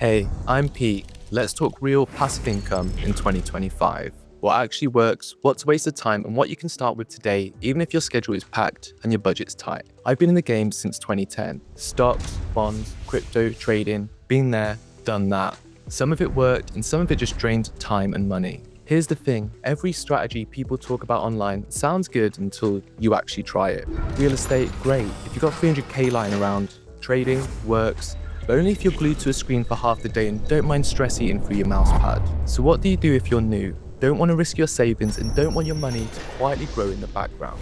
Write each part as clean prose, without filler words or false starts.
Hey, I'm Pete. Let's talk real passive income in 2025. What actually works, what's a waste of time, and what you can start with today, even if your schedule is packed and your budget's tight. I've been in the game since 2010. Stocks, bonds, crypto, trading, been there, done that. Some of it worked and some of it just drained time and money. Here's the thing, every strategy people talk about online sounds good until you actually try it. Real estate, great. If you've got 300k lying around, trading works, but only if you're glued to a screen for half the day and don't mind stress eating through your mouse pad. So what do you do if you're new, don't want to risk your savings, and don't want your money to quietly grow in the background?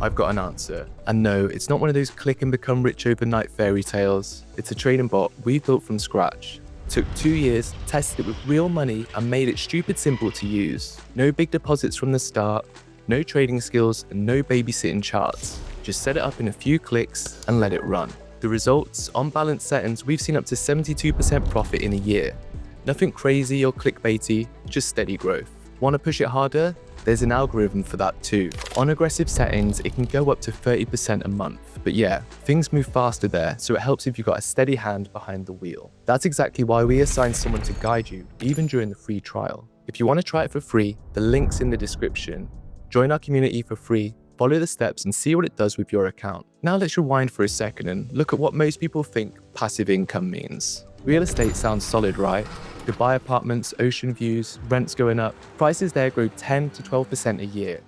I've got an answer. And no, it's not one of those click and become rich overnight fairy tales. It's a trading bot we built from scratch. Took 2 years, tested it with real money, and made it stupid simple to use. No big deposits from the start, no trading skills, and no babysitting charts. Just set it up in a few clicks and let it run. The results, on balance settings, we've seen up to 72% profit in a year. Nothing crazy or clickbaity, just steady growth. Want to push it harder? There's an algorithm for that too. On aggressive settings, it can go up to 30% a month. But yeah, things move faster there, so it helps if you've got a steady hand behind the wheel. That's exactly why we assign someone to guide you, even during the free trial. If you want to try it for free, the link's in the description. Join our community for free, follow the steps, and see what it does with your account. Now let's rewind for a second and look at what most people think passive income means. Real estate sounds solid, right? Dubai apartments, ocean views, rents going up. Prices there grow 10 to 12% a year.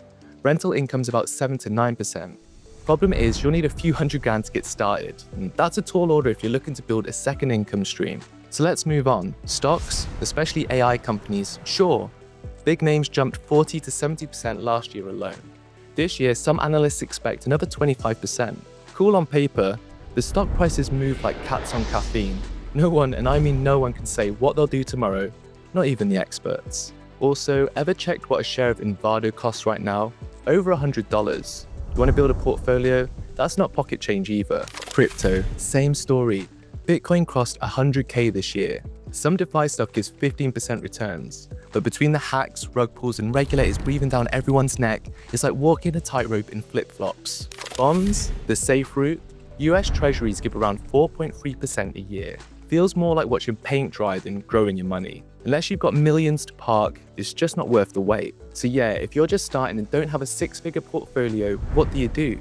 Rental income's about 7 to 9%. Problem is, you'll need a few $100,000 to get started. And that's a tall order if you're looking to build a second income stream. So let's move on. Stocks, especially AI companies, sure. Big names jumped 40 to 70% last year alone. This year, some analysts expect another 25%. Cool on paper, the stock prices move like cats on caffeine. No one, and I mean no one, can say what they'll do tomorrow, not even the experts. Also, ever checked what a share of Invado costs right now? Over $100. You want to build a portfolio? That's not pocket change either. Crypto, same story. Bitcoin crossed 100k this year. Some DeFi stock gives 15% returns. But between the hacks, rug pulls, and regulators breathing down everyone's neck, it's like walking a tightrope in flip-flops. Bonds, the safe route. US Treasuries give around 4.3% a year. Feels more like watching paint dry than growing your money. Unless you've got millions to park, it's just not worth the wait. So yeah, if you're just starting and don't have a six-figure portfolio, what do?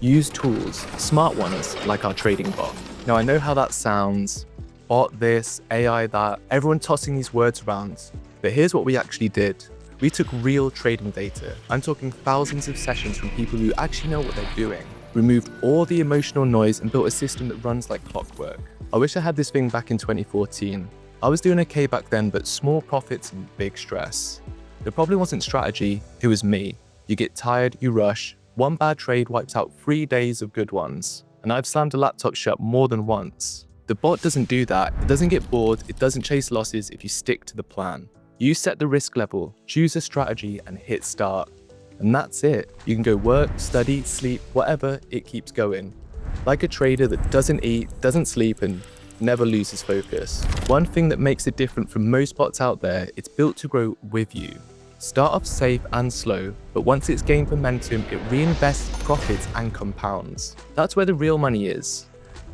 Use tools, smart ones, like our trading bot. Now I know how that sounds, bot this, AI that, everyone tossing these words around. But here's what we actually did. We took real trading data. I'm talking thousands of sessions from people who actually know what they're doing. Removed all the emotional noise and built a system that runs like clockwork. I wish I had this thing back in 2014. I was doing okay back then, but small profits and big stress. The problem wasn't strategy, it was me. You get tired, you rush. One bad trade wipes out 3 days of good ones. And I've slammed a laptop shut more than once. The bot doesn't do that. It doesn't get bored. It doesn't chase losses if you stick to the plan. You set the risk level, choose a strategy, and hit start. And that's it. You can go work, study, sleep, whatever, it keeps going. Like a trader that doesn't eat, doesn't sleep, and never loses focus. One thing that makes it different from most bots out there, it's built to grow with you. Start off safe and slow, but once it's gained momentum, it reinvests profits and compounds. That's where the real money is.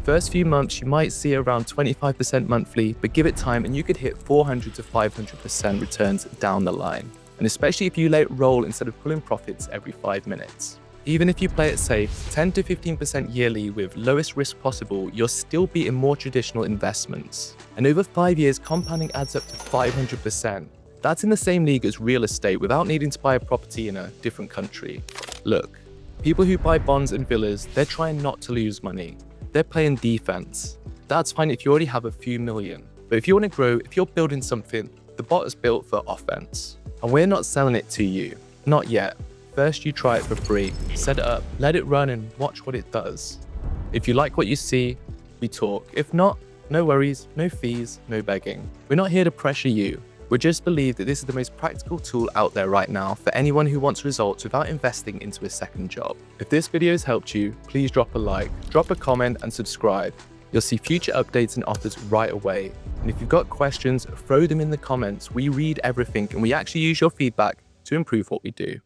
First few months, you might see around 25% monthly, but give it time and you could hit 400 to 500% returns down the line. And especially if you let it roll instead of pulling profits every 5 minutes. Even if you play it safe, 10 to 15% yearly with lowest risk possible, you're still beating more traditional investments. And over 5 years, compounding adds up to 500%. That's in the same league as real estate without needing to buy a property in a different country. Look, people who buy bonds and villas, they're trying not to lose money. They're playing defense. That's fine if you already have a few million. But if you want to grow, if you're building something, the bot is built for offense. And we're not selling it to you. Not yet. First, you try it for free, set it up, let it run, and watch what it does. If you like what you see, we talk. If not, no worries, no fees, no begging. We're not here to pressure you. We just believe that this is the most practical tool out there right now for anyone who wants results without investing into a second job. If this video has helped you, please drop a like, drop a comment, and subscribe. You'll see future updates and offers right away. And if you've got questions, throw them in the comments. We read everything and we actually use your feedback to improve what we do.